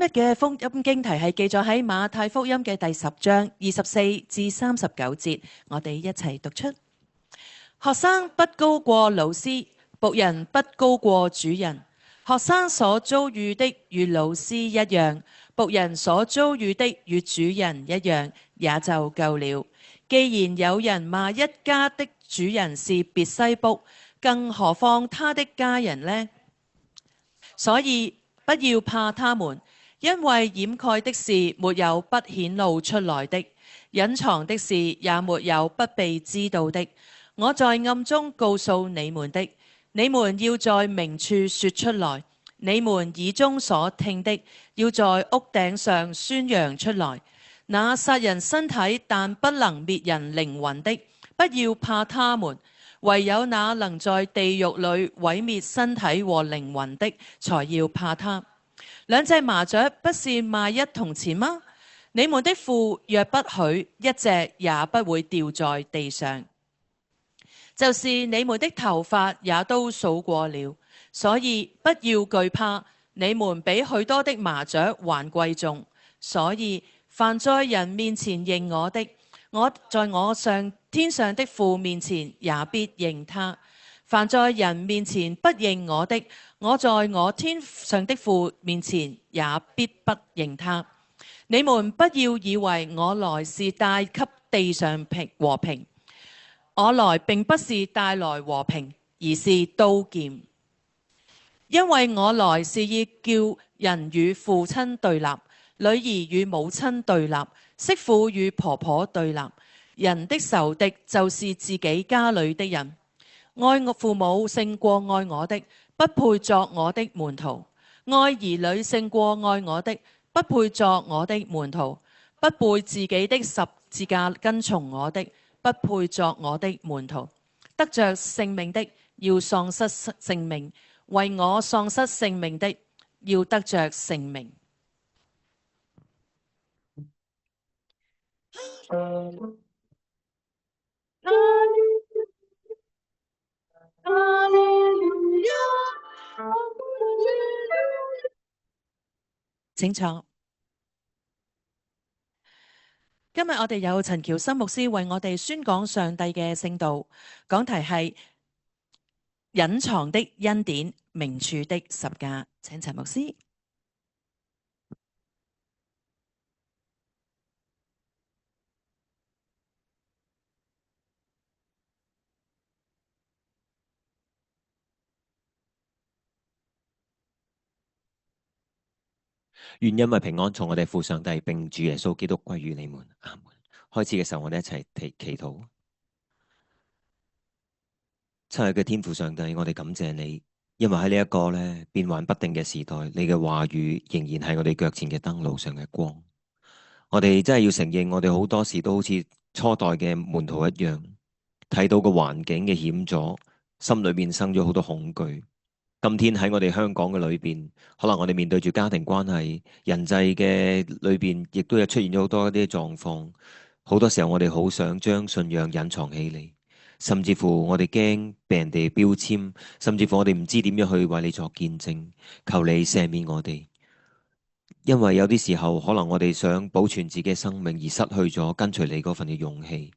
日嘅福音經題係記載喺馬太福音嘅第10章24至39節，我哋一齊讀出。學生不高過老師，僕人不高過主人。學生所遭遇的與老師一樣，僕人所遭遇的與主人一樣，也就夠了。既然有人罵一家的主人是別西卜，更何況他的家人呢？所以不要怕他們，因為掩蓋的事沒有不顯露出來的，隱藏的事也沒有不被知道的。我在暗中告訴你們的，你們要在明處說出來；你們耳中所聽的，要在屋頂上宣揚出來。那殺人身體但不能滅人靈魂的，不要怕他們。唯有那能在地獄裏毀滅身體和靈魂的，才要怕他。兩隻麻雀不是賣一銅錢嗎？你們的父若不許，一隻也不會掉在地上。就是你們的頭髮也都數過了，所以不要懼怕，你們比許多的麻雀還貴重。所以凡在人面前認我的，我在我天上的父面前也必認他；凡在人面前不認我的，我在我天上的父面前也必不認他。你們不要以為我來是帶給地上和平，我來並不是帶來和平，而是刀劍。因為我來是要叫人與父親對立，女兒與母親對立，媳婦與婆婆對立。人的仇敵就是自己家裏的人。愛我父母勝過愛我的，不配作我的門徒；愛兒女勝過愛我的，不配作我的門徒；不背自己的十字架跟從我的，不配作我的門徒。得着性命的要喪失性命，為我喪失性命的要得着性命。請坐。今日我哋有陳喬森牧師為我哋宣講上帝嘅聖道，講題係隱藏的恩典，明處的十架。請陳牧師。願因為平安從我哋父上帝並主耶穌基督歸於你們。阿門。開始嘅時候，我哋一齊祈禱。親愛嘅天父上帝，我哋感謝你，因為喺呢一個咧變幻不定嘅時代，你嘅話語仍然係我哋腳前嘅燈路上嘅光。我哋真係要承認，我哋好多時都好似初代嘅門徒一樣，睇到個環境嘅險阻，心裏面生咗好多恐懼。今天喺我哋香港嘅裏邊，可能我哋面對住家庭關係、人際嘅裏邊，亦都有出現咗好多一啲狀況。好多時候我哋好想將信仰隱藏起嚟，甚至乎我哋驚被人哋標籤，甚至乎我哋唔知點樣去為你作見證。求你赦免我哋，因為有啲時候可能我哋想保存自己嘅生命，而失去咗跟隨你嗰份嘅勇氣。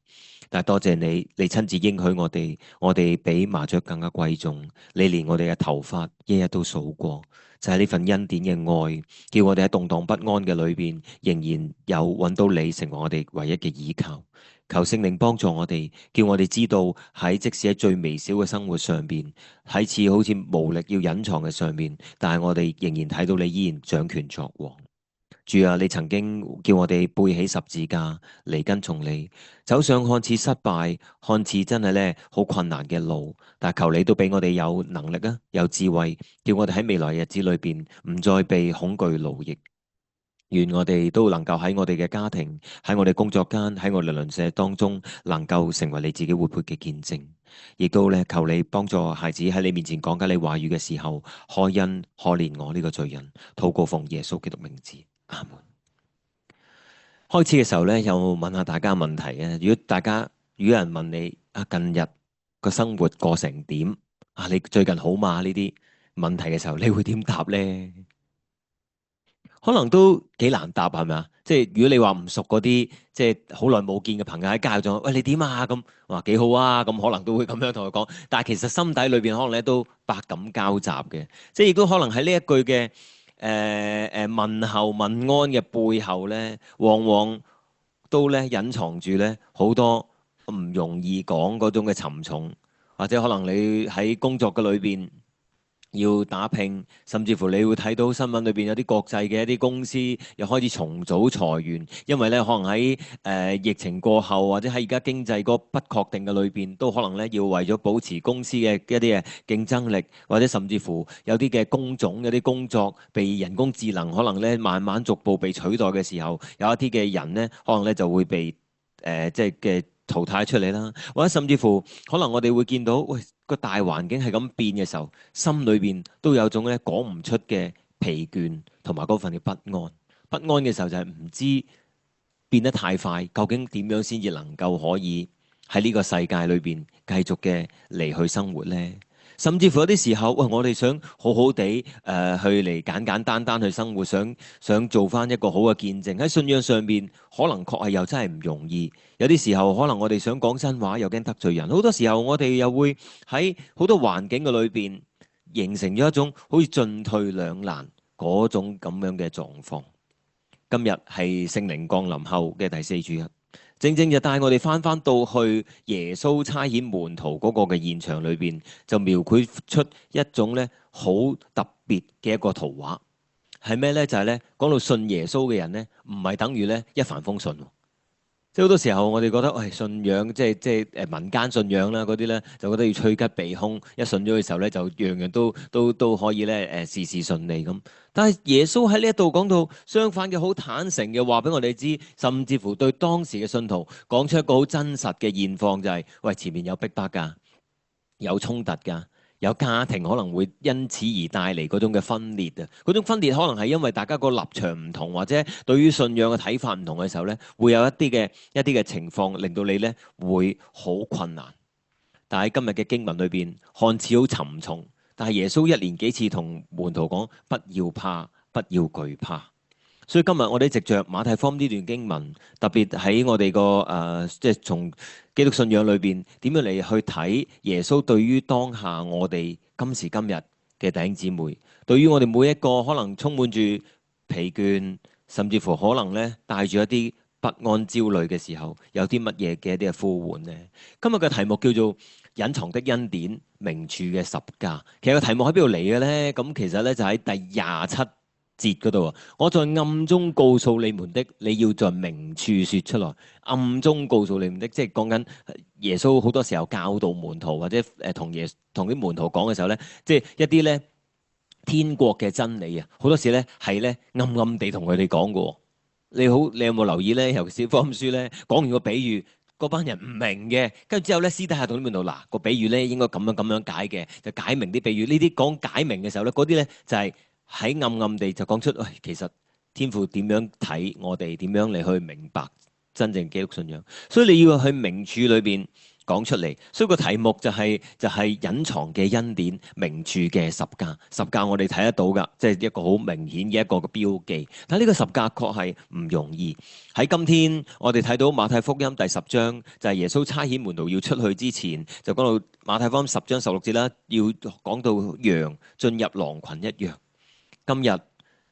但係多謝你，你親自應許我哋比麻雀更加貴重。你連我哋嘅頭髮一日都數過，就係呢份恩典嘅愛，叫我哋喺動盪不安嘅裏邊，仍然有揾到你成為我哋唯一嘅依靠。求聖靈幫助我哋，叫我哋知道喺即使喺最微小嘅生活上邊，喺似好似無力要隱藏嘅上面，但係我哋仍然睇到你依然掌權作王。主啊，你曾經叫我哋背起十字架嚟跟從你，走上看似失敗、看似真係咧好困難嘅路，但求你都俾我哋有能力啊，有智慧，叫我哋喺未來日子裏邊唔再被恐懼奴役。願我哋都能夠喺我哋嘅家庭、喺我哋工作間、喺我哋鄰舍當中，能夠成為你自己活潑嘅見證。亦都咧求你幫助孩子喺你面前講緊你話語嘅時候，開恩可憐我呢個罪人。禱告奉耶穌基督名字。阿門。開始嘅時候咧，有問下大家問題啊。如果有人問你啊，近日個生活過成點啊？你最近好嘛？呢啲問題嘅時候，你會點答咧？可能都幾難答係咪啊？即係如果你話唔熟嗰啲，即係好耐冇見嘅朋友喺街度，喂你點啊？咁話幾好啊？咁可能都會咁樣同佢講。但係其實心底裏邊可能咧都百感交集嘅，即係亦都可能喺呢一句嘅問候問安嘅背後咧，往往都咧隱藏住咧好多唔容易講嗰種嘅沉重，或者可能你喺工作嘅裏邊要打拼，甚至乎你會睇到新聞裏邊有啲國際嘅一啲公司又開始重組裁員，因為咧可能喺疫情過後，或者喺而家經濟個不確定嘅裏邊，都可能咧要為咗保持公司嘅一啲嘅競爭力，或者甚至乎有啲嘅工種、有啲工作被人工智能可能咧慢慢逐步被取代嘅時候，有一啲嘅人咧可能咧就會被即係嘅淘汰出嚟啦，或者甚至乎可能我哋會見到，喂個大環境係咁變嘅時候，心裏邊都有種咧講唔出嘅疲倦同埋嗰份嘅不安。不安嘅時候就係唔知變得太快，究竟點樣先至能夠可以喺呢個世界裏邊繼續嘅嚟去生活呢？甚至乎有啲時候，喂，我哋想好好地去嚟簡簡單單去生活，想做翻一個好嘅見證喺信仰上邊，可能確係又真係唔容易。有啲時候可能我哋想講真話，又驚得罪人。好多時候我哋又會喺好多環境嘅裏邊，形成咗一種好似進退兩難嗰種咁樣嘅狀況。今日係聖靈降臨後嘅第四主日，正正就帶我哋翻到去耶穌差遣門徒嗰個嘅現場裏邊，就描繪出一種咧好特別嘅一個圖畫。係咩咧？就係咧講到信耶穌嘅人咧，唔係等於咧一帆風順。即係好多時候，我哋覺得，喂，信仰即係民間信仰啦，嗰啲咧就覺得要趨吉避凶，一信咗嘅時候咧，就樣樣都可以咧事事順利咁。但係耶穌喺呢一度講到相反嘅，好坦誠嘅話俾我哋知，甚至乎對當時嘅信徒講出一個好真實嘅現況，就係，喂，前面有逼迫㗎，有衝突㗎。有家庭可能會因此而帶嚟嗰種嘅分裂啊！嗰種分裂可能係因為大家個立場唔同，或者對於信仰嘅睇法唔同嘅時候咧，會有一啲嘅情況令到你咧會好困難。但喺今日嘅經文裏邊，看似好沉重，但係耶穌一連幾次同門徒講：不要怕，不要懼怕。所以今日我哋藉着馬太福音呢段經文，特別喺我哋個即係從基督信仰裏邊點樣嚟去睇耶穌對於當下我哋今時今日嘅弟兄姊妹，對於我哋每一個可能充滿住疲倦，甚至乎可能咧帶住一啲不安焦慮嘅時候，有啲乜嘢嘅一啲嘅呼喚呢？今日嘅題目叫做隱藏的恩典，明處嘅十架。其實個題目喺邊度嚟嘅咧？咁其實咧就喺第27節嗰度啊！我在暗中告訴你們的，你要在明處説出來。暗中告訴你們的，即係講緊耶穌好多時候教導門徒，或者同啲門徒講嘅時候咧，即係一啲咧天國嘅真理啊！好多時咧係咧暗暗地同佢哋講嘅。你有冇留意咧？尤其是福音書咧，講完個比喻，嗰班人唔明嘅，跟住之後咧私底下同啲門徒嗱個比喻咧應該咁樣解嘅，就解明啲比喻。呢啲講解明嘅時候咧，嗰啲咧就係喺暗暗地就講出，喂，其實天父點樣睇我哋，點樣嚟去明白真正基督信仰。所以你要去明處裏邊講出嚟。所以個題目就係隱藏嘅恩典，明處嘅十架。十架我哋睇得到噶，即係一個好明顯嘅一個嘅標記。但係呢個十架確係唔容易。喺今天我哋睇到馬太福音第10章，就係耶穌差遣門徒要出去之前，就講到馬太福音10章16節啦，要講到羊進入狼群一樣。今日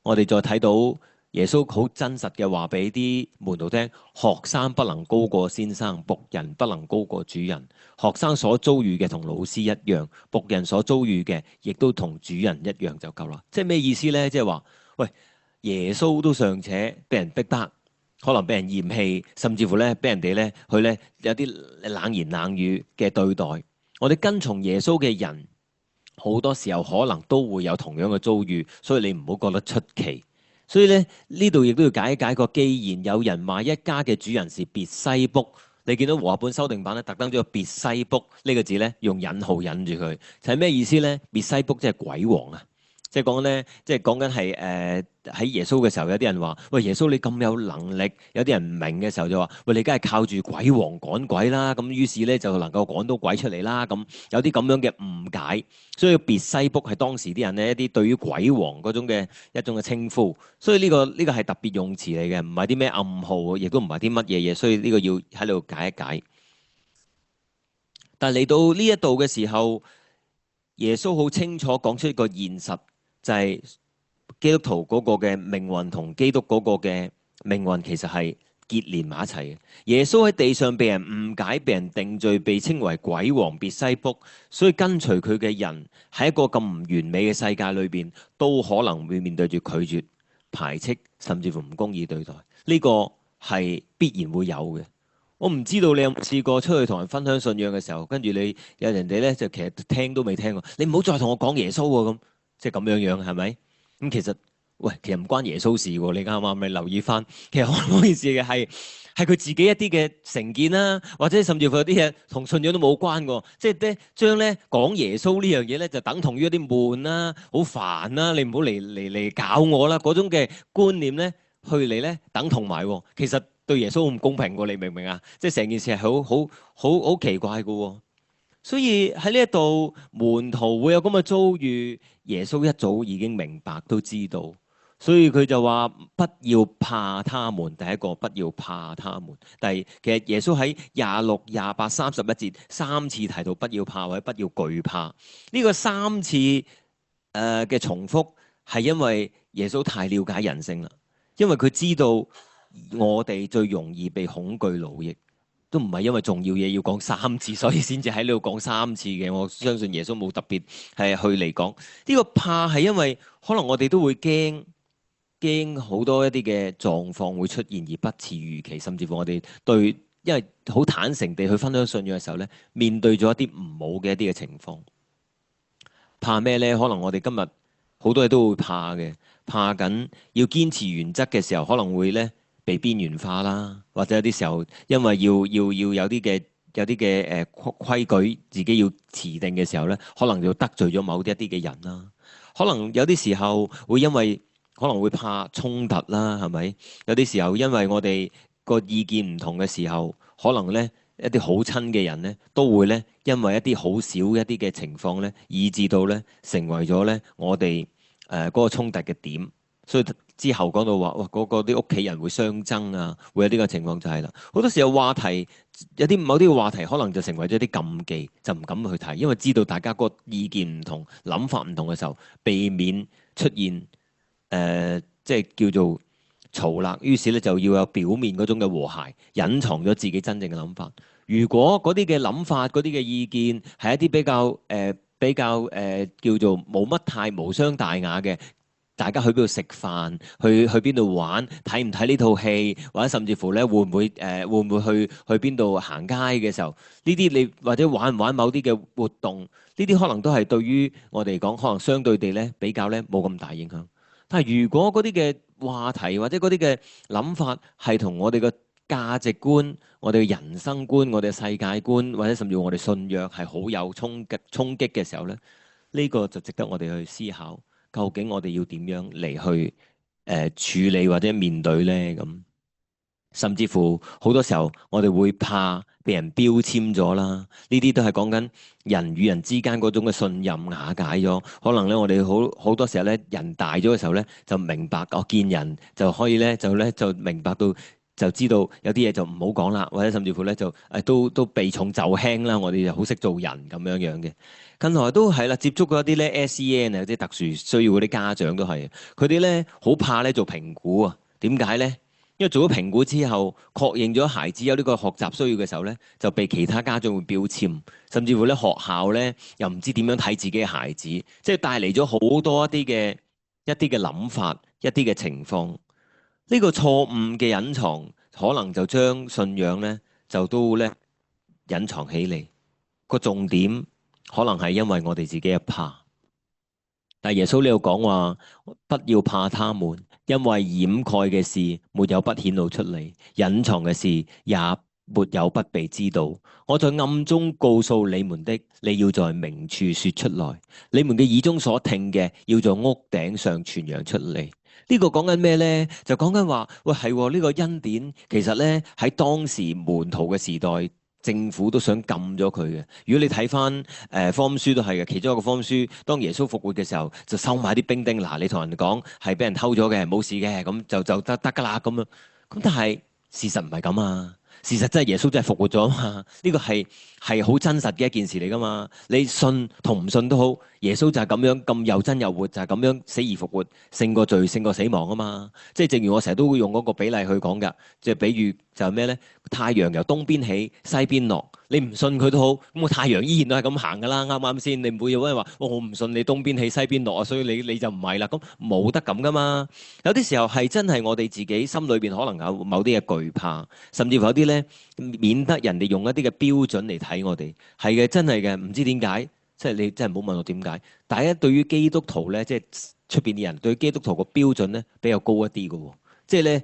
我哋再睇到耶穌好真實嘅話俾啲門徒聽，學生不能高過先生，僕人不能高過主人。學生所遭遇嘅同老師一樣，僕人所遭遇嘅亦都同主人一樣就夠啦。即係咩意思呢？即係話，喂，耶穌都尚且俾人逼迫，可能俾人嫌棄，甚至乎咧俾人哋咧去咧有啲冷言冷語嘅對待。我哋跟從耶穌嘅人，好多時候可能都會有同樣嘅遭遇，所以你唔好覺得出奇。所以咧呢度亦都要解一解個，既然有人話一家嘅主人是別西卜，你見到和合本修訂版咧特登將個別西卜呢個字咧用引號引住佢，就係咩意思咧？別西卜即係鬼王啊！即係講咧，即係講緊係喺耶穌嘅時候，有啲人話：喂，耶穌你咁有能力，有啲人唔明嘅時候就話：喂，你梗係靠住鬼王趕鬼啦。咁於是咧就能夠趕到鬼出嚟啦。咁有啲咁樣嘅誤解，所以別西卜係當時啲人咧一啲對於鬼王嗰種嘅一種嘅稱呼。所以呢個係特別用詞嚟嘅，唔係啲咩暗號，亦都唔係啲乜嘢嘢。所以呢個要喺度解一解。但係嚟到呢一度嘅時候，耶穌好清楚講出一個現實，就係基督徒嗰個嘅命運同基督嗰個嘅命運其實係結連埋一齊嘅。耶穌喺地上被人誤解、被人定罪、被稱為鬼王別西卜，所以跟隨佢嘅人喺一個咁唔完美嘅世界裏邊，都可能會面對住拒絕、排斥，甚至乎唔公義對待。呢個係必然會有嘅。我唔知道你有冇試過出去同人分享信仰嘅時候，跟住你有人哋咧就其實聽都未聽過，你唔好再同我講耶穌喎咁，即係咁樣樣係咪？咁其實喂，其實唔關耶穌事喎，你啱啱你留意翻，其實可能嗰件事嘅係佢自己一啲嘅成見啦，或者甚至乎有啲嘢同信仰都冇關喎，即係咧將咧講耶穌呢樣嘢咧就等同於一啲悶啦、好煩啦，你唔好嚟搞我啦嗰種嘅觀念咧，去嚟咧等同埋喎，其實。對耶穌咁公平喎，你明唔明啊？即係成件事係好奇怪嘅喎。所以喺呢一度門徒會有咁嘅遭遇，耶穌一早已經明白都知道，所以佢就話不要怕他們。第一個不要怕他們。其實耶穌喺26、28、31節三次提到不要怕或者不要懼怕。呢個三次嘅重複係因為耶穌太了解人性啦，因為佢知道。我哋最容易被恐懼奴役，都唔係因為重要嘢要講三次，所以先至喺呢度講三次嘅。我相信耶穌冇特別係去嚟講呢個怕，係因為可能我哋都會驚好多一啲嘅狀況會出現而不似預期，甚至乎我哋對，因為好坦誠地去分享信仰嘅時候咧，面對咗一啲唔好嘅一啲嘅情況，怕咩咧？可能我哋今日好多嘢都會怕嘅，怕緊要堅持原則嘅時候，可能會咧。被邊緣化啦，或者有啲時候，因為要有啲嘅規矩，自己要持定嘅時候咧，可能就得罪咗某啲一啲嘅人啦。可能有啲時候會因為可能會怕衝突啦，係咪？有啲時候因為我哋個意見唔同嘅時候，可能咧一啲好親嘅人咧，都會咧因為一啲好少一啲嘅情況咧，以致到咧成為咗咧我哋嗰個衝突嘅點，所以。之後講到話，哇，嗰個啲屋企人會相爭啊，會有呢個情況就係啦。好多時候話題有啲某啲嘅話題，可能就成為咗啲禁忌，就唔敢去提，因為知道大家個意見唔同、諗法唔同嘅時候，避免出現即係叫做嘈鬧。於是咧就要有表面嗰種嘅和諧，隱藏咗自己真正嘅諗法。如果嗰啲嘅諗法、嗰啲嘅意見係一啲叫做冇乜太無傷大雅嘅。大家去邊度食飯，去邊度玩，睇唔睇呢套戲，或者甚至乎咧會唔會去邊度行街嘅時候，呢啲你或者玩唔玩某啲嘅活動，呢啲可能都係對於我哋講，可能相對地咧比較咧冇咁大影響。但係如果嗰啲嘅話題或者嗰啲嘅諗法係同我哋嘅價值觀、我哋嘅人生觀、我哋嘅世界觀，或者甚至乎我哋信仰係好有衝擊嘅時候咧，呢個就值得我哋去思考。究竟我哋要點樣嚟去處理或者面對呢？咁甚至乎好多時候我哋會怕被人標籤咗啦。呢啲都係講緊人與人之間嗰種嘅信任瓦解咗。可能咧我哋好多時候咧人大咗嘅時候咧就明白，我見人就可以咧就明白到就知道有啲嘢就唔好講啦，或者甚至乎咧就都避重就輕啦。我哋就好識做人咁樣樣嘅。近來都係啦，接觸嗰啲咧 SEN 啊，即係特殊需要嗰啲家長都係，佢哋咧好怕咧做評估啊。點解咧？因為做咗評估之後，確認咗孩子有呢個學習需要嘅時候咧，就被其他家長會標籤，甚至乎咧學校咧又唔知點樣睇自己嘅孩子，即係帶嚟咗好多一啲嘅諗法、一啲嘅情況。呢個錯誤嘅隱藏，可能就將信仰咧就都咧隱藏起嚟。個重點。可能係因為我哋自己嘅怕，但耶穌呢度講話，不要怕他們，因為掩蓋嘅事沒有不顯露出嚟，隱藏嘅事也沒有不被知道。我在暗中告訴你們的，你要在明處説出來。你們嘅耳中所聽嘅，要在屋頂上傳揚出嚟。呢個講緊咩呢？就講緊話，喂係呢個恩典，其實呢，喺當時門徒嘅時代，政府都想禁咗佢嘅。如果你睇翻福音書都係嘅，其中一個福音書，當耶穌復活嘅時候，就收買啲兵丁，嗱你同人講係俾人偷咗嘅，冇事嘅，咁就得㗎啦咁樣。咁但係事實唔係咁啊！事實真係耶穌真係復活咗啊嘛！呢個係好真實嘅一件事嚟噶嘛。你信同唔信都好，耶穌就係咁樣咁又真又活，就係咁樣死而復活，勝過罪，勝過死亡啊嘛。即係正如我成日都會用嗰個比例去講㗎，即係比喻就係咩咧？太陽由東邊起，西邊落。你唔信佢都好，咁個太陽依然都係咁行㗎啦，啱唔啱先？你唔會有人話我唔信你東邊起西邊落啊，所以你就唔係啦。咁冇得咁㗎嘛。有啲時候係真係我哋自己心裏邊可能有某啲嘅懼怕，甚至乎有啲咧免得人哋用一啲嘅標準嚟睇我哋。係嘅，真係嘅，唔知點解，即係你真係唔好問我點解。大家對於基督徒咧，即係出邊啲人對基督徒個標準咧比較高一啲嘅喎，即係咧。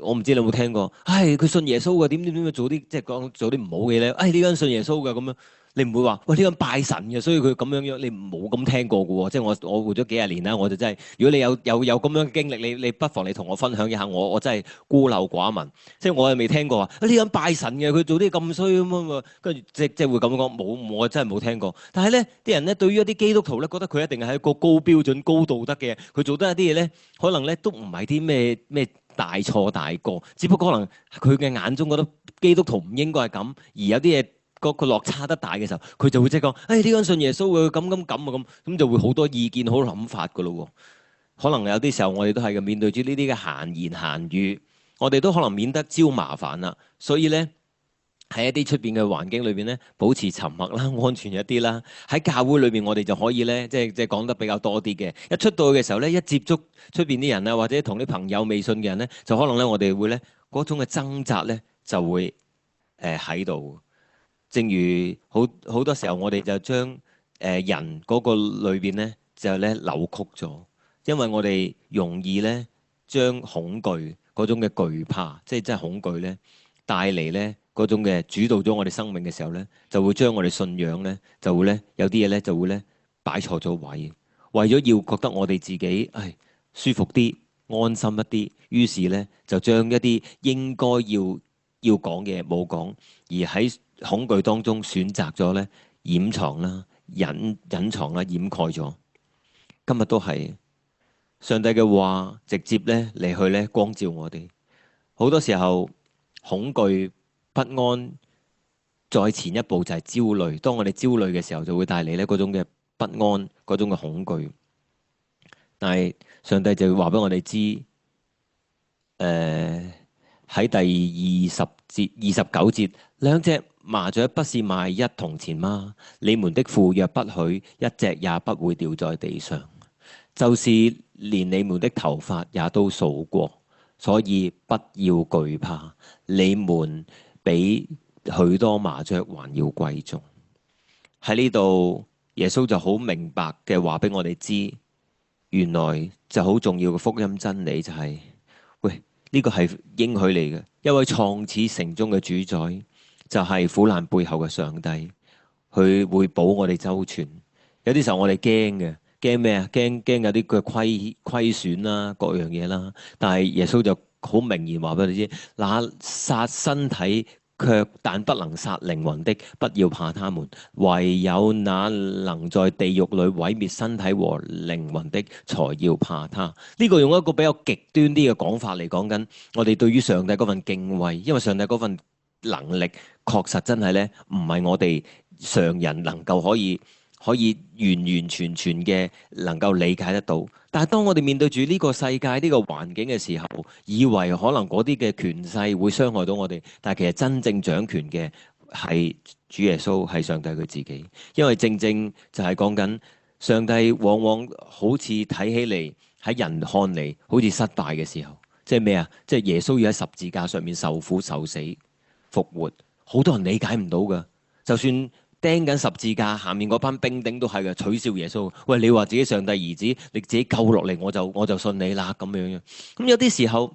我唔知你有冇聽過，佢信耶穌嘅，點做啲即係講做啲唔好嘅咧？呢個人信耶穌嘅咁樣，你唔會話喂呢個人拜神嘅，所以佢咁樣樣，你冇咁聽過嘅喎。即係我活咗幾十年啦，我就真係，如果你有咁樣嘅經歷，你不妨你同我分享一下，我真係孤陋寡聞，即係我又未聽過話呢個人拜神嘅，佢做啲咁衰咁樣，跟住即係會咁講，冇我真係冇聽過。但係咧，啲人咧對於一啲基督徒咧，覺得佢一定係一個高標準、高道德嘅，佢做得一啲嘢咧，可能咧都唔係啲咩大錯大過，只不過可能佢嘅眼中覺得基督徒唔應該係咁，而有啲嘢個落差得大嘅時候，佢就會即係講，呢個人信耶穌嘅咁就會好多意見、好諗法噶咯喎。可能有啲時候我哋都係嘅，面對住呢啲嘅閒言閒語，我哋都可能免得招麻煩啦。所以咧喺一啲出邊嘅環境裏邊咧，保持沉默啦，安全一啲啦。喺教會裏邊，我哋就可以咧，即係講得比較多啲嘅。一出到去嘅時候咧，一接觸出邊啲人啊，或者同啲朋友未信嘅人咧，就可能咧，我哋會咧嗰種嘅掙扎咧，就會喺度。正如好多時候，我哋就將人嗰個裏邊咧，就咧扭曲咗，因為我哋容易咧將恐懼嗰種嘅懼怕，即係真係恐懼咧帶嚟咧。嗰種嘅主導咗我哋生命嘅時候咧，就會將我哋信仰咧，就會咧有啲嘢咧就會咧擺錯咗位，為咗要覺得我哋自己舒服啲、安心一啲，於是咧就將一啲應該要講嘅冇講，而喺恐懼當中選擇咗咧掩藏啦、隱藏啦、掩蓋咗。今日都係上帝嘅話直接咧嚟去咧光照我哋。好多時候恐懼不安，再前一步就係焦慮。當我哋焦慮嘅時候，就會帶嚟咧嗰種嘅不安，嗰種嘅恐懼。但係上帝就會話俾我哋知，喺第29節，兩隻麻雀不是賣一銅錢嗎？你們的父若不許，一隻也不會掉在地上，就是連你們的頭髮也都數過，所以不要懼怕，你們比許多麻雀還要貴重。喺呢度，耶穌就好明白嘅話俾我哋知，原來就好重要嘅福音真理就係，喂，呢個係應許嚟嘅，一位創始成終嘅主宰，就係苦難背後嘅上帝，佢會保我哋周全。有啲時候我哋驚嘅，驚咩啊？驚有啲嘅虧損啦，各樣嘢啦。但係耶穌就好明言話俾你知，那殺身體但不能殺靈魂的，不要怕他們；唯有那能在地獄裏毀滅身體和靈魂的，才要怕他。呢個用一個比較極端啲嘅講法嚟講緊，我哋對於上帝嗰份敬畏，因為上帝嗰份能力確實真係咧，唔係我哋常人能夠可以完完全全嘅能夠理解得到。但係當我哋面對住呢個世界呢個環境嘅時候，以為可能嗰啲嘅權勢會傷害到我哋，但係其實真正掌權嘅係主耶穌，係上帝佢自己。因為正正就係講緊上帝往往好似睇起嚟喺人看嚟好似失敗嘅時候，即係咩啊？即係耶穌要喺十字架上面受苦受死復活，好多人理解唔到㗎。就算釘緊十字架下面嗰班兵丁都係嘅，取笑耶穌。喂，你話自己上帝兒子，你自己救落嚟，我就信你啦咁樣樣。咁有啲時候，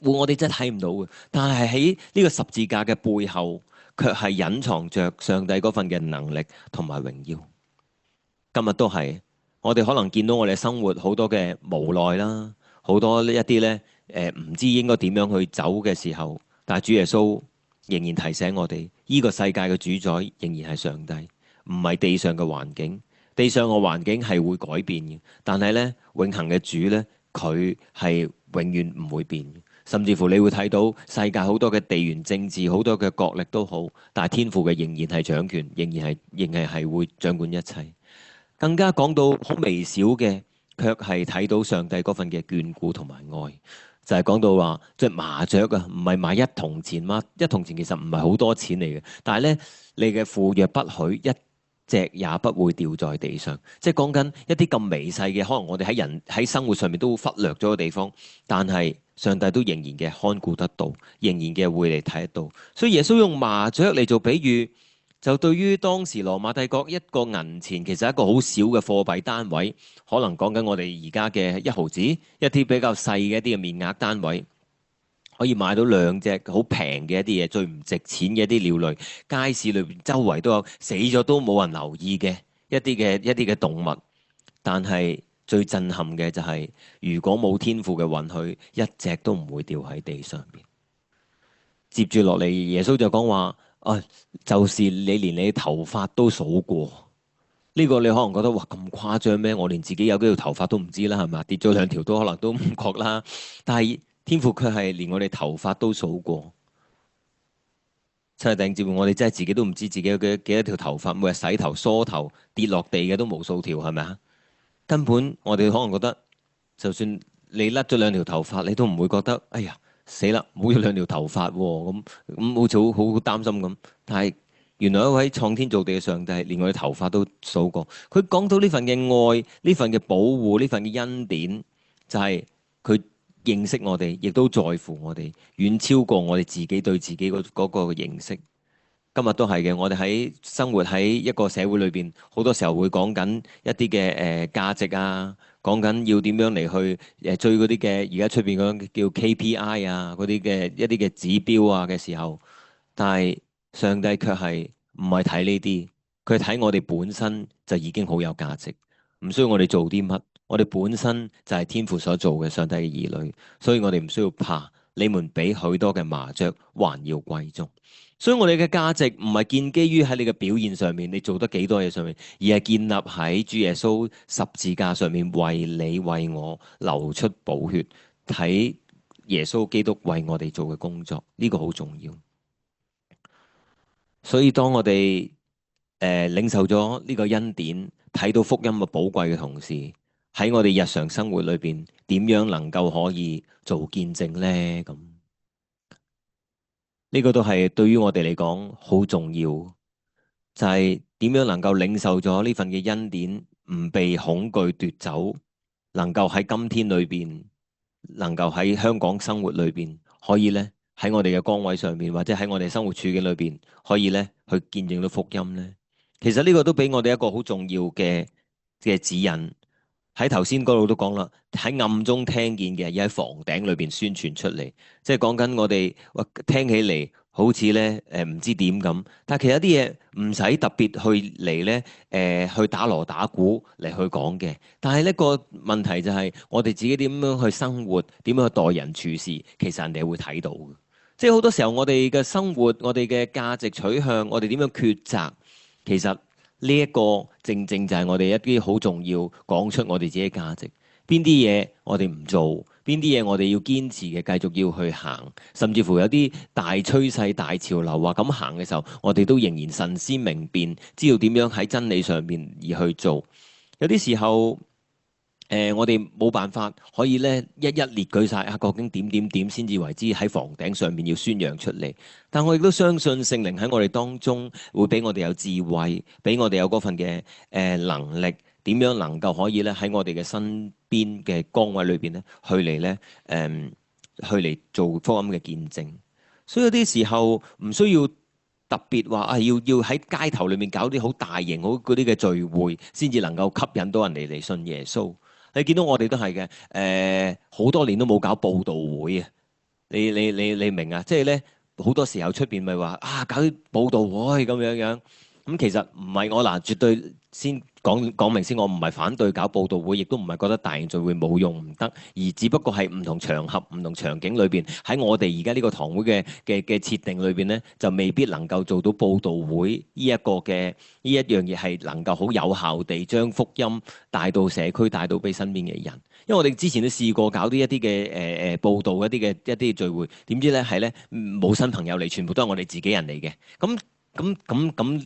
我哋真係睇唔到嘅。但係喺呢個十字架嘅背後，卻係隱藏着上帝嗰份嘅能力同埋榮耀。今日都係，我哋可能見到我哋生活好多嘅無奈啦，好多一啲咧唔知應該點樣去走嘅時候，但係主耶穌仍然提醒我哋，呢個世界嘅主宰仍然係上帝，唔係地上嘅環境。地上嘅環境係會改變嘅，但係咧永恆嘅主咧，佢係永遠唔會變嘅。甚至乎你會睇到世界好多嘅地緣政治，好多嘅角力都好，但係天父嘅仍然係掌權，仍然係會掌管一切。更加講到好微小嘅，卻係睇到上帝嗰份嘅眷顧同埋愛，就係講到話即係麻雀啊，唔係買一銅錢嘛，一銅錢其實唔係好多錢嚟嘅，但係咧你嘅父若不許，一隻也不會掉在地上，即係講緊一啲咁微細嘅，可能我哋喺生活上面都忽略咗嘅地方，但係上帝都仍然嘅看顧得到，仍然嘅會嚟睇得到，所以耶穌用麻雀嚟做比喻。就對於當時羅馬帝國一個銀錢，其實係一個好少嘅貨幣單位，可能講緊我哋而家嘅1毫子，一啲比較細嘅一啲嘅面額單位，可以買到2隻好平嘅一啲嘢，最唔值錢嘅一啲鳥類。街市裏邊周圍都有死咗都冇人留意嘅一啲嘅動物，但係最震撼嘅就係、如果冇天父嘅允許，一隻都唔會掉喺地上面。接住落嚟，耶穌就講話。就是你連你頭髮都數過，呢個你可能覺得哇咁誇張咩？我連自己有幾條頭髮都唔知啦，係咪？跌咗2條都可能都唔覺啦。但係天父卻係連我哋頭髮都數過。親愛的弟兄姊妹，我哋真係自己都唔知自己有幾多條頭髮，每日洗頭梳頭跌落地嘅都無數條，係咪啊？根本我哋可能覺得，就算你甩咗2條頭髮，你都唔會覺得，哎呀〜死啦！冇咗2條頭髮喎，咁好似好擔心咁。但係原來一位創天造地嘅上帝，連我哋頭髮都數過。佢講到呢份嘅愛，呢份嘅保護，呢份嘅恩典，就係佢認識我哋，亦都在乎我哋，遠超過我哋自己對自己嗰個認識。今日都係嘅，我哋喺生活喺一個社會裏邊，好多時候會講緊一啲嘅價值啊。講緊要點樣嚟去追嗰啲嘅而家出邊嗰種叫 KPI 啊，嗰啲嘅一啲嘅指標啊嘅時候，但係上帝卻係唔係睇呢啲，佢睇我哋本身就已經好有價值，唔需要我哋做啲乜，我哋本身就係天父所做嘅上帝嘅兒女，所以我哋唔需要怕，你們比許多嘅麻雀還要貴重。所以我哋嘅價值唔係建基於喺你嘅表現上面，你做得幾多嘢上面，而係建立喺主耶穌十字架上面，為你為我流出寶血，睇耶穌基督為我哋做嘅工作，呢個好重要。所以當我哋領受咗呢個恩典，睇到福音嘅寶貴嘅同時，喺我哋日常生活裏邊，點樣能夠可以做見證呢？咁呢個都係對於我哋嚟講好重要，就係點樣能夠領受咗呢份嘅恩典，唔被恐懼奪走，能夠喺今天裏邊，能夠喺香港生活裏邊，可以咧喺我哋嘅崗位上面，或者喺我哋生活處境裏邊，可以咧去見證到福音咧。其實呢個都俾我哋一個好重要嘅指引。喺頭先嗰度都講啦，喺暗中聽見嘅，要喺房頂裏邊宣傳出嚟，即係講緊我哋，聽起嚟好似咧唔知點咁，但係其實啲嘢唔使特別去嚟咧去打鑼打鼓嚟去講嘅。但係呢個問題就係我哋自己點樣去生活，點樣去待人處事，其實人哋會睇到嘅。即係好多時候我哋嘅生活，我哋嘅價值取向，我哋點樣抉擇，其實呢一個正正就係我哋一啲好重要講出我哋自己嘅價值，邊啲嘢我哋唔做，邊啲嘢我哋要堅持嘅，繼續要去行，甚至乎有啲大趨勢、大潮流話咁行嘅時候，我哋都仍然慎思明辨，知道點樣喺真理上面而去做。有啲時候，我哋冇辦法可以咧一一列舉晒啊，究竟點先至為之喺房頂上面要宣揚出嚟。但我亦都相信聖靈喺我哋當中會俾我哋有智慧，俾我哋有嗰份嘅能力，點樣能夠可以咧喺我哋嘅身邊嘅崗位裏邊咧去嚟咧去嚟做福音嘅見證。所以有啲時候唔需要特別話啊，要喺街頭裏面搞啲好大型好嗰啲嘅聚會，先至能夠吸引到人哋嚟信耶穌。你見到我哋都係嘅，好多年都冇搞佈道會啊！你明啊？即係咧好多時候出邊咪話啊搞啲報道會咁樣樣，咁其實唔係我嗱，絕對先講明先，我唔係反對搞報道會，亦都唔係覺得大型聚會冇用唔得，而只不過係唔同場合、唔同場景裏邊，喺我哋而家呢個堂會嘅設定裏邊咧，就未必能夠做到報道會呢一個嘅呢一樣嘢係能夠好有效地將福音帶到社區、帶到俾身邊嘅人。因為我哋之前都試過搞啲一啲嘅報道一啲聚會，點知咧係咧冇新朋友嚟，全部都係我哋自己人嚟嘅。咁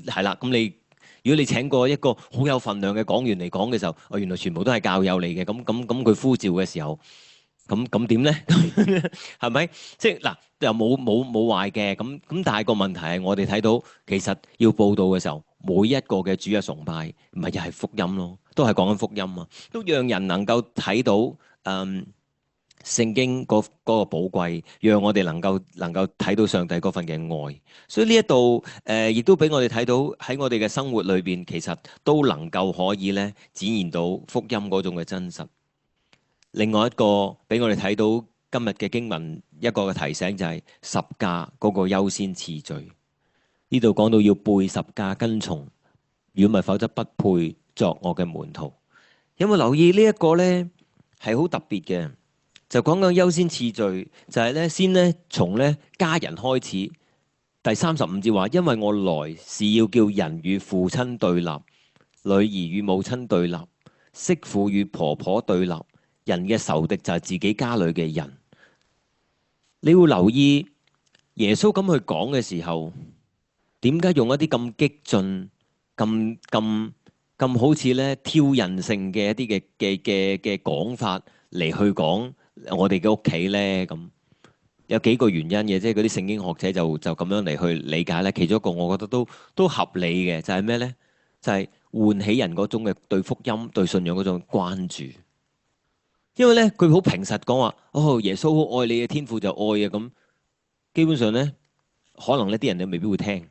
係啦，咁你如果你請過一個好有份量嘅講員嚟講嘅時候，原來全部都係教友嚟嘅，咁佢呼召嘅時候，咁點咧？係咪？即係嗱，又冇壞嘅，咁但係個問題係我哋睇到其實要報道嘅時候，每一個嘅主日崇拜，咪又係福音咯，都係講緊福音啊，都讓人能夠睇到聖經嗰個寶貴，讓我哋能夠睇到上帝嗰份嘅愛，所以呢一度亦都俾我哋睇到喺我哋嘅生活裏邊，其實都能夠可以咧展現到福音嗰種嘅真實。另外一個俾我哋睇到今日嘅經文一個嘅提醒就係十架嗰個優先次序。呢度講到要背十架跟從，如果唔係否則不配作我嘅門徒。有冇留意呢一個呢？係好特別嘅。就講緊優先次序，就係咧先咧從咧家人開始。第35節話：因為我來是要叫人與父親對立，女兒與母親對立，媳婦與婆婆對立。人嘅仇敵就係自己家裏嘅人。你會留意耶穌咁去講嘅時候，點解用一啲咁激進、咁好似咧挑釁性嘅一啲嘅講法嚟去講我哋嘅屋企咧？咁有幾個原因嘅，即係嗰啲聖經學者就咁樣嚟去理解咧。其中一個我覺得都合理嘅，就係咩咧？就係喚起人嗰種嘅對福音、對信仰嗰種關注。因為咧佢好平實講話，哦，耶穌好愛你嘅天父就愛啊，咁基本上咧可能呢啲人你未必會聽。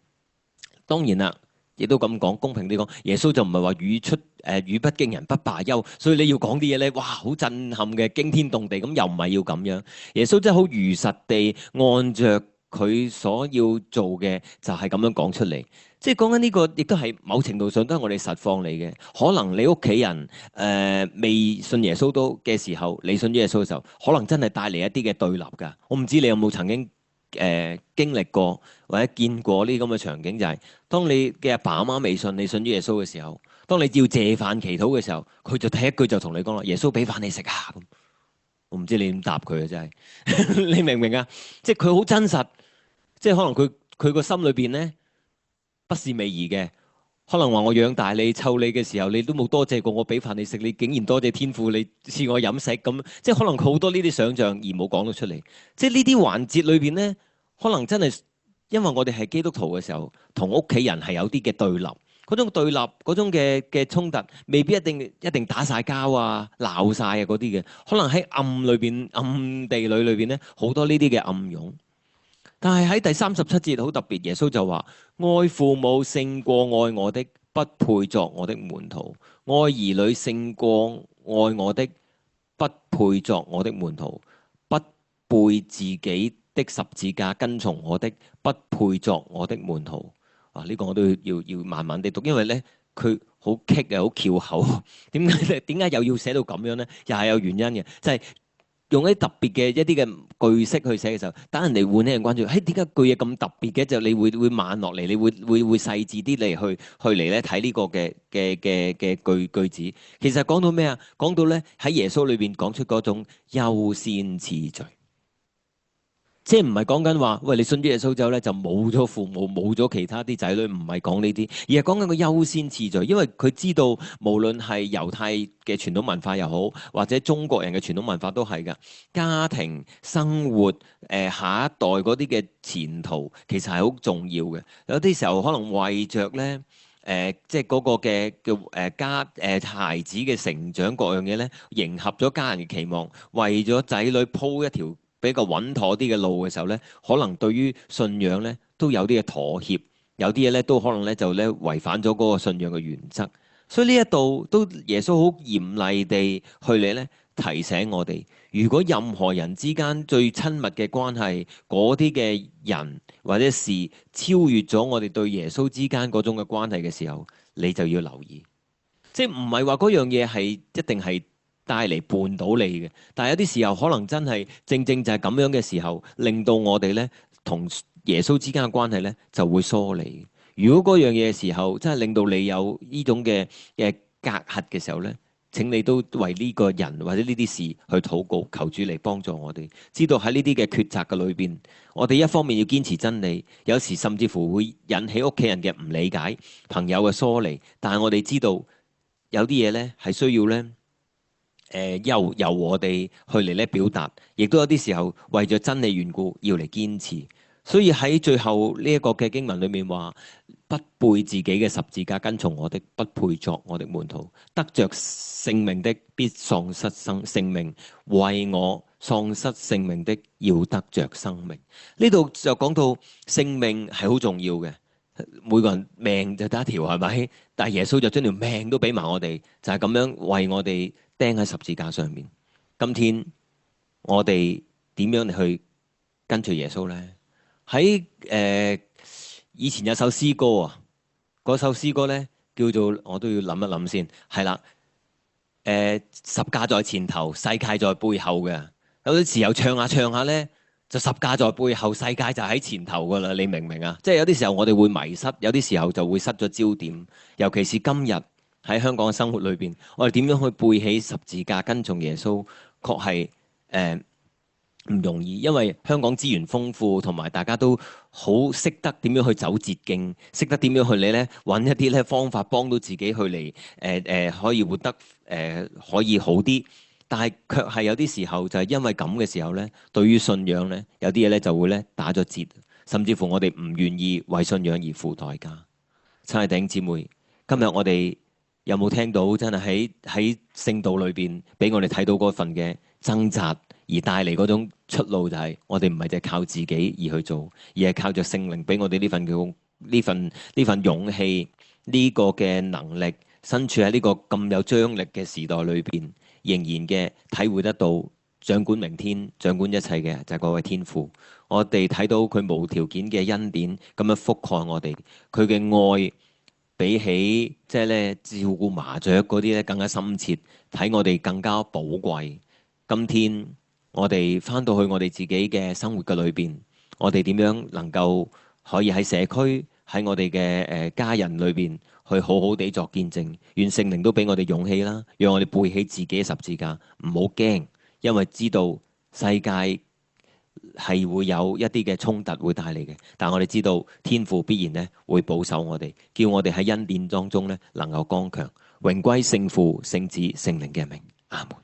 當然啦，亦都咁講，公平啲講，耶穌就唔係話語不驚人不罷休，所以你要講啲嘢咧，哇，好震撼嘅，驚天動地，咁又唔係要咁樣。耶穌真係好如實地按着佢所要做嘅，就係咁樣講出嚟。即係講緊呢個，亦都係某程度上都係我哋實況嚟嘅。可能你屋企人未信耶穌都嘅時候，你信咗耶穌嘅時候，可能真係帶嚟一啲嘅對立㗎。我唔知你有冇曾經經歷過或者見過呢啲咁嘅場景，就係當你嘅阿爸阿媽未信，你信咗耶穌嘅時候，當你要借飯祈禱嘅時候，佢就第一句就同你講啦：耶穌俾飯你食啊！咁我唔知你點答佢啊，真係你明唔明啊？即係佢好真實，即係可能佢個心裏邊咧不是味兒嘅，可能話我養大你湊你嘅時候，你都冇多謝過我俾飯你食，你竟然多謝天父你賜我飲食咁，即係可能好多呢啲想像而冇講到出嚟。即係呢啲環節裏邊咧，可能真係因為我哋係基督徒嘅時候，同屋企人係有啲嘅對立，嗰種對立嗰種嘅衝突，未必一定打晒交啊、鬧晒啊嗰啲嘅，可能喺暗裏邊、暗地裏邊咧，好多呢啲嘅暗湧。但係喺第37節好特別，耶穌就話：愛父母勝過愛我的，不配作我的門徒；愛兒女勝過愛我的，不配作我的門徒；不背自己的十字架跟從我的，不配作我的門徒。啊！呢個我都要慢慢地讀，因為咧佢好棘啊，好翹口。點解又要寫到咁樣咧？又係有原因嘅，就係用一啲特別嘅一啲嘅句式去寫嘅時候，等人哋喚起人關注。嘿，點解句嘢咁特別嘅？就你會慢落嚟，你會細緻啲嚟去嚟咧睇呢個嘅句子。其實講到咩啊？講到咧喺耶穌裏邊講出嗰種優先次序。即係唔係講緊話，喂，你信咗耶穌之後咧就冇咗父母，冇咗其他啲仔女，唔係講呢啲，而係講緊個優先次序。因為佢知道，無論係猶太嘅傳統文化又好，或者中國人嘅傳統文化都係㗎。家庭生活，下一代嗰啲嘅前途其實係好重要嘅。有啲時候可能為着咧，即係嗰個嘅孩子嘅成長各樣嘢咧，迎合咗家人嘅期望，為咗仔女鋪一條比較穩妥啲嘅路嘅時候咧，可能對於信仰咧都有啲嘅妥協，有啲嘢咧都可能咧就咧違反咗嗰個信仰嘅原則。所以呢一度都耶穌好嚴厲地去嚟咧，提醒我哋，如果任何人之間最親密嘅關係，嗰啲嘅人或者事超越咗我哋對耶穌之間嗰種嘅關係嘅時候，你就要留意。即係唔係話嗰樣嘢係一定係帶嚟絆倒你嘅，但係有啲時候可能真係正正就係咁樣嘅時候，令到我哋咧同耶穌之間嘅關係咧就會疏離。如果嗰樣嘢嘅時候真係令到你有呢種嘅隔閡嘅時候咧，請你都為呢個人或者呢啲事去禱告，求主嚟幫助我哋，知道喺呢啲嘅抉擇嘅裏邊，我哋一方面要堅持真理，有時甚至乎會引起屋企人嘅唔理解、朋友嘅疏離，但係我哋知道有啲嘢咧係需要咧。由我哋去嚟咧表達，亦都有啲時候為咗真理緣故要嚟堅持。所以喺最後呢一個嘅經文裏面話：不背自己嘅十字架跟從我的，不配作我的門徒。得着性命的必喪失性命，為我喪失性命的要得着生命。呢度就講到性命係好重要嘅，每個人命就得一條係咪？但係耶穌就將條命都俾埋我哋，就係咁樣為我哋釘喺十字架上面。今天我哋點樣嚟去跟隨耶穌呢？喺以前有首詩歌啊，嗰首詩歌呢叫做，我都要諗一諗先，係啦，十架在前頭，世界在背後嘅。有啲時候唱下唱下呢，就十架在背後，世界就喺前頭噶啦。你明唔明啊？即係有啲時候我哋會迷失，有啲時候就會失咗焦點。尤其是今日喺香港嘅生活裏邊，我哋點樣去背起十字架跟從耶穌，確係唔容易，因為香港資源豐富，同埋大家都好識得點樣去走捷徑，識得點樣去咧揾一啲咧方法幫到自己去嚟可以活得可以好啲。但係卻係有啲時候就係因為咁嘅時候咧，對於信仰咧有啲嘢咧就會咧打咗折，甚至乎我哋唔願意為信仰而付代價。親愛弟兄姊妹，今日我哋有冇聽到真係喺聖道裏邊俾我哋睇到嗰份嘅掙扎，而帶嚟嗰種出路，就係我哋唔係淨係靠自己而去做，而係靠着聖靈俾我哋呢份勇氣，呢個嘅能力，身處喺呢個咁有張力嘅時代裏邊，仍然嘅體會得到掌管明天、掌管一切嘅就係嗰位天父。我哋睇到佢無條件嘅恩典咁樣覆蓋我哋，佢嘅愛比起即係咧照顧麻雀嗰啲咧更加深切，睇我哋更加寶貴。今天我哋翻到去我哋自己嘅生活嘅裏邊，我哋點樣能夠可以喺社區、喺我哋嘅家人裏邊去好好地作見證？願聖靈都俾我哋勇氣啦，讓我哋背起自己嘅十字架，唔好驚，因為知道世界係會有一啲嘅衝突會帶嚟嘅，但我哋知道天父必然咧會保守我哋，叫我哋喺恩典當中咧能夠剛強，榮歸聖父、聖子、聖靈嘅名，阿門。